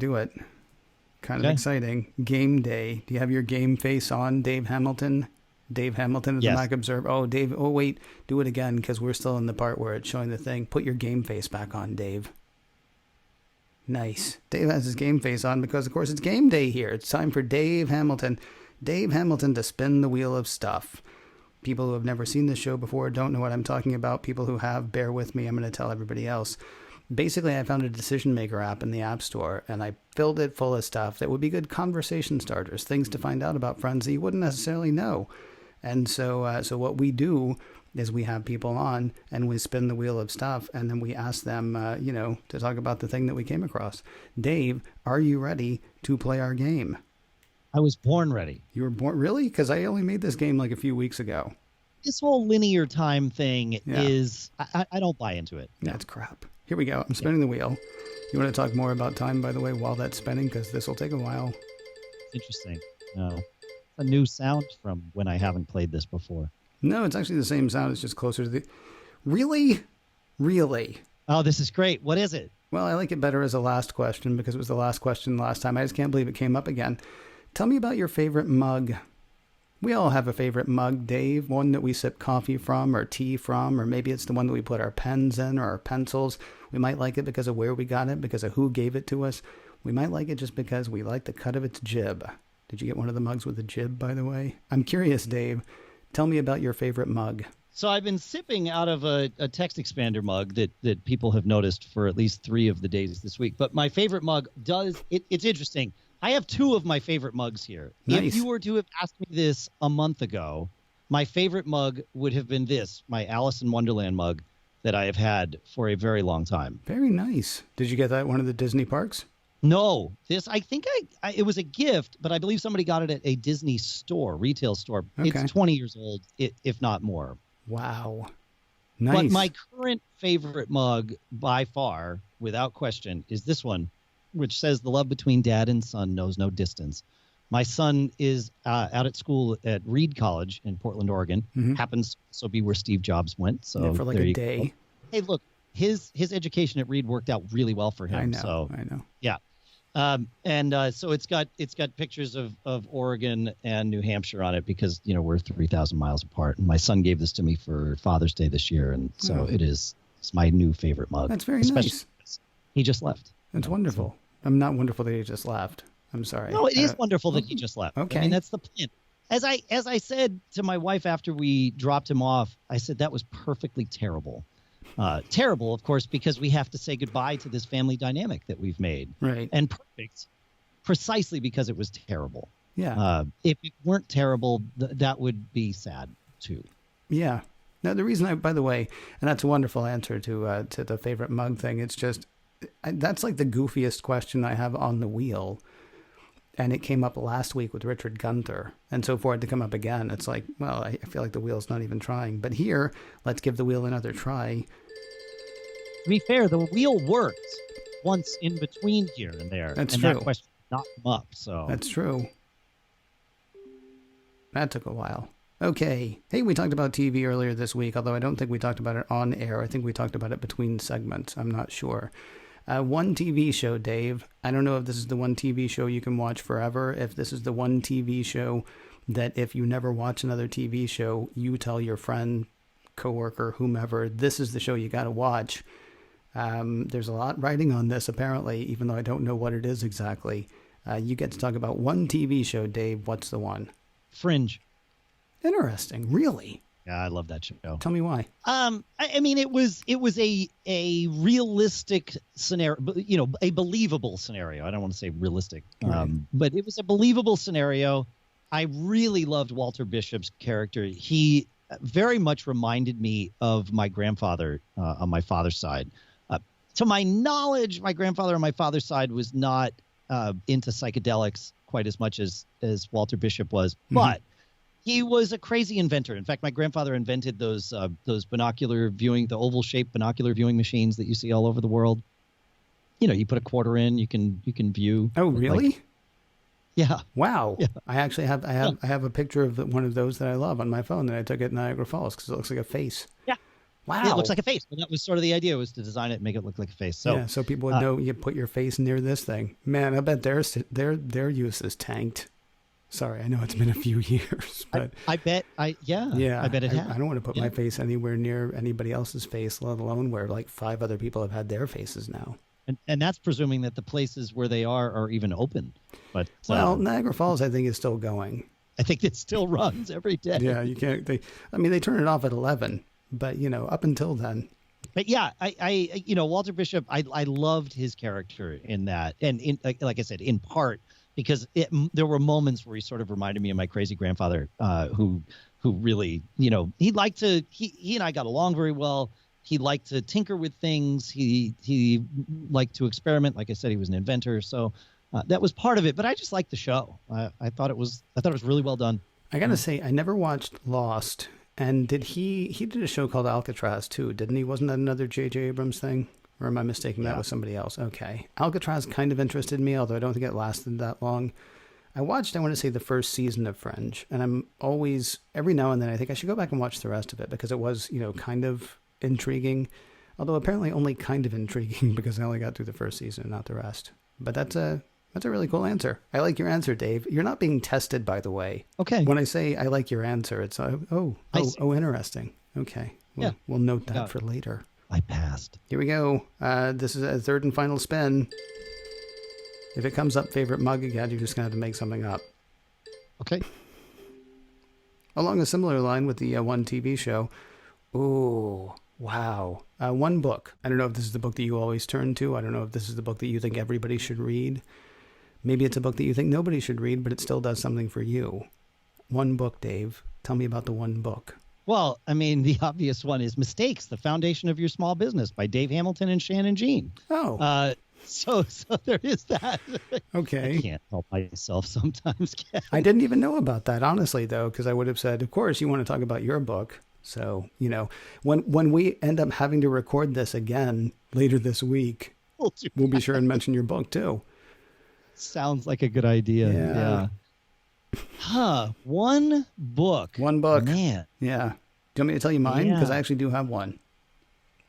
Do it. Kind of exciting. Game day. Do you have your game face on, Dave Hamilton? Dave Hamilton at the Yes. Mac Observer. Oh, Dave. Oh, wait. Do it again because we're still in the part where it's showing the thing. Put your game face back on, Dave. Nice. Dave has his game face on because, of course, it's game day here. It's time for Dave Hamilton. Dave Hamilton to spin the wheel of stuff. People who have never seen this show before don't know what I'm talking about. People who have, bear with me. I'm going to tell everybody else. Basically, I found a decision maker app in the App Store, and I filled it full of stuff that would be good conversation starters, things to find out about friends that you wouldn't necessarily know. And so what we do is we have people on, and we spin the wheel of stuff, and then we ask them, to talk about the thing that we came across. Dave, are you ready to play our game? I was born ready. You were born, really? Because I only made this game like a few weeks ago. This whole linear time thing is, I don't buy into it. No. That's crap. Here we go. I'm spinning the wheel. You want to talk more about time, by the way, while that's spinning? Because this will take a while. Interesting. No. It's a new sound from when I haven't played this before. No, it's actually the same sound. It's just closer to the... Really? Really? Oh, this is great. What is it? Well, I like it better as a last question because it was the last question last time. I just can't believe it came up again. Tell me about your favorite mug. We all have a favorite mug, Dave. One that we sip coffee from or tea from, or maybe it's the one that we put our pens in or our pencils. We might like it because of where we got it, because of who gave it to us. We might like it just because we like the cut of its jib. Did you get one of the mugs with a jib, by the way? I'm curious, Dave. Tell me about your favorite mug. So I've been sipping out of a text expander mug that people have noticed for at least 3 of the days this week. But my favorite mug it's interesting. I have 2 of my favorite mugs here. Nice. If you were to have asked me this a month ago, my favorite mug would have been this, my Alice in Wonderland mug that I have had for a very long time. Very nice. Did you get that at one of the Disney parks? No, I think it was a gift, but I believe somebody got it at a Disney store, retail store. Okay. It's 20 years old, if not more. Wow. Nice. But my current favorite mug by far, without question, is this one, which says the love between dad and son knows no distance. My son is out at school at Reed College in Portland, Oregon. Mm-hmm. Happens to also be where Steve Jobs went. So yeah, for like a day. Go. Hey, look, his education at Reed worked out really well for him. I know. So, I know. Yeah. So it's got pictures of Oregon and New Hampshire on it because, we're 3,000 miles apart. And my son gave this to me for Father's Day this year. And so it's my new favorite mug. That's very nice. He just left. That's wonderful. I'm not wonderful that he just left. I'm sorry. No, it is wonderful that he just left. Okay. I mean, that's the plan. As I said to my wife after we dropped him off, I said that was perfectly terrible. Terrible, of course, because we have to say goodbye to this family dynamic that we've made. Right. And perfect, precisely because it was terrible. Yeah. If it weren't terrible, that would be sad too. Yeah. Now, the reason by the way, and that's a wonderful answer to the favorite mug thing. It's just, that's like the goofiest question I have on the wheel. And it came up last week with Richard Gunther. And so for it to come up again, it's like, well, I feel like the wheel's not even trying. But here, let's give the wheel another try. To be fair, the wheel worked once in between here and there. That's and true. That question knocked him up. So That's true. That took a while. Okay. Hey, we talked about TV earlier this week, although I don't think we talked about it on air. I think we talked about it between segments. I'm not sure. One TV show, Dave. I don't know if this is the one TV show you can watch forever, if this is the one TV show that if you never watch another TV show, you tell your friend, coworker, whomever, this is the show you got to watch. There's a lot writing on this, apparently, even though I don't know what it is exactly. You get to talk about one TV show, Dave. What's the one? Fringe. Interesting. Really? Yeah, I love that show. Tell me why. I mean, it was a realistic scenario, a believable scenario. I don't want to say realistic, but it was a believable scenario. I really loved Walter Bishop's character. He very much reminded me of my grandfather on my father's side. To my knowledge, my grandfather on my father's side was not into psychedelics quite as much as Walter Bishop was, but he was a crazy inventor. In fact, my grandfather invented those binocular viewing, the oval-shaped binocular viewing machines that you see all over the world. You put a quarter in, you can view. Oh, really? Yeah. Wow. Yeah. I actually have a picture of one of those that I love on my phone that I took at Niagara Falls because it looks like a face. Yeah. Wow. It looks like a face. Well, that was sort of the idea, was to design it and make it look like a face. So yeah, so people would know you put your face near this thing. Man, I bet their use is tanked. Sorry, I know it's been a few years, but I bet I bet it has. I don't want to put my face anywhere near anybody else's face, let alone where like 5 other people have had their faces now. And that's presuming that the places where they are even open. But well, Niagara Falls, I think, is still going. I think it still runs every day. Yeah, you can't. They turn it off at 11, but up until then. But yeah, I Walter Bishop, I loved his character in that, and like I said, in part because there were moments where he sort of reminded me of my crazy grandfather, who really, he liked to he and I got along very well. He liked to tinker with things. He liked to experiment. Like I said, he was an inventor, so that was part of it. But I just liked the show. I thought it was really well done. I gotta say, I never watched Lost. And did he did a show called Alcatraz too, didn't he? Wasn't that another J.J. Abrams thing? Or am I mistaking that with somebody else? Okay. Alcatraz kind of interested me, although I don't think it lasted that long. I watched, I want to say, the first season of Fringe, and I'm always, every now and then, I think I should go back and watch the rest of it, because it was, kind of intriguing. Although apparently only kind of intriguing, because I only got through the first season and not the rest. But that's a really cool answer. I like your answer, Dave. You're not being tested, by the way. Okay. When I say I like your answer, it's interesting. Okay. We'll note that for later. I passed. Here we go. This is a third and final spin. If it comes up favorite mug again, you're just going to have to make something up. Okay. Along a similar line with the one TV show. Ooh, wow. One book. I don't know if this is the book that you always turn to. I don't know if this is the book that you think everybody should read. Maybe it's a book that you think nobody should read, but it still does something for you. One book, Dave. Tell me about the one book. Well, I mean, the obvious one is Mistakes, The Foundation of Your Small Business by Dave Hamilton and Shannon Jean. Oh. So there is that. Okay. I can't help myself sometimes. I didn't even know about that, honestly, though, because I would have said, of course, you want to talk about your book. So, when we end up having to record this again later this week, we'll be sure and mention your book, too. Sounds like a good idea. Yeah. One book. One book. Man. Yeah. Do you want me to tell you mine? Because I actually do have one.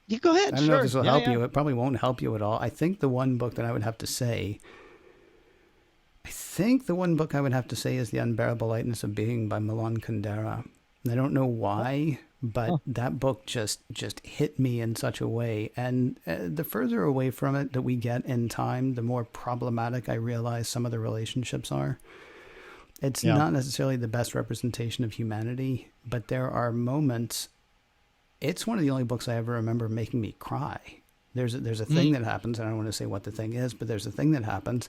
You go ahead. I don't know if this will help you. It probably won't help you at all. I think the one book that I would have to say is The Unbearable Lightness of Being by Milan Kundera. I don't know why, but that book just hit me in such a way. And the further away from it that we get in time, the more problematic I realize some of the relationships are. It's not necessarily the best representation of humanity, but there are moments. It's one of the only books I ever remember making me cry. There's a thing that happens, and I don't want to say what the thing is, but there's a thing that happens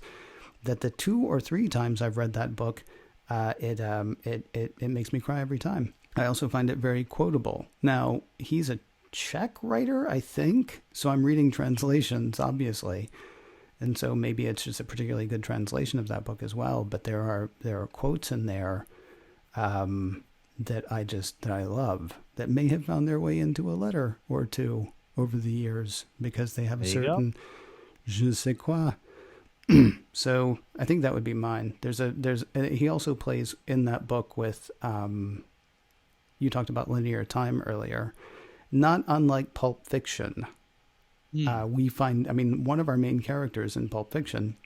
that the 2 or 3 times I've read that book, it makes me cry every time. I also find it very quotable. Now, he's a Czech writer, I think, so I'm reading translations, obviously. And so maybe it's just a particularly good translation of that book as well. But there are quotes in there that I love, that may have found their way into a letter or two over the years, because they have a certain je ne sais quoi. So I think that would be mine. He also plays in that book with, you talked about linear time earlier, not unlike Pulp Fiction. We find, one of our main characters in Pulp Fiction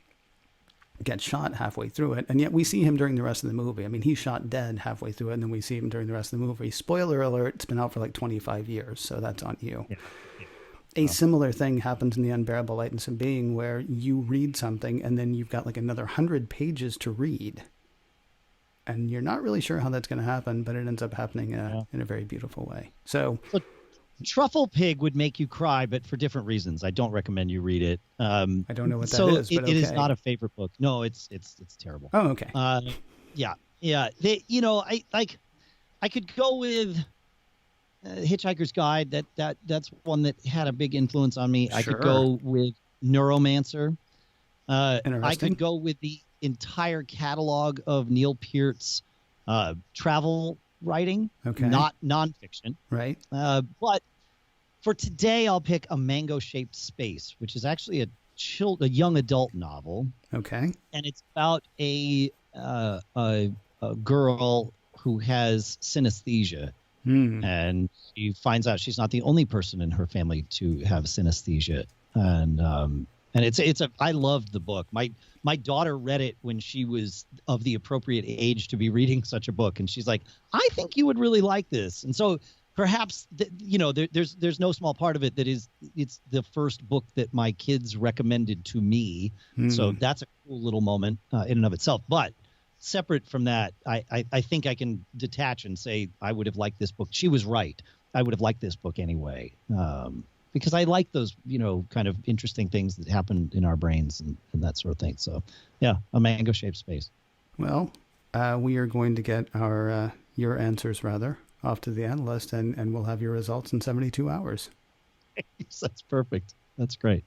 gets shot halfway through it, and yet we see him during the rest of the movie. He's shot dead halfway through it, and then we see him during the rest of the movie. Spoiler alert, it's been out for like 25 years, so that's on you. Yeah. A similar thing happens in The Unbearable Lightness of Being, where you read something, and then you've got like another 100 pages to read. And you're not really sure how that's going to happen, but it ends up happening in a very beautiful way. So Truffle Pig would make you cry, but for different reasons. I don't recommend you read it. I don't know what that is. But it is not a favorite book. No, it's terrible. Oh, okay. Yeah. I could go with Hitchhiker's Guide. That's one that had a big influence on me. Sure. I could go with Neuromancer. I could go with the entire catalog of Neil Peart's travel writing, not nonfiction. Right. But for today, I'll pick A Mango-Shaped Space, which is actually a young adult novel. Okay. And it's about a girl who has synesthesia, And she finds out she's not the only person in her family to have synesthesia. And it's I loved the book. My daughter read it when she was of the appropriate age to be reading such a book, and she's like, I think you would really like this. And so perhaps there's no small part of it that it's the first book that my kids recommended to me. So that's a cool little moment in and of itself. But separate from that, I think I can detach and say I would have liked this book. She was right. I would have liked this book anyway, because I like those, kind of interesting things that happen in our brains and that sort of thing. So, yeah, A Mango-Shaped Space. Well, we are going to get your answers, rather, off to the analyst, and we'll have your results in 72 hours. That's perfect. That's great.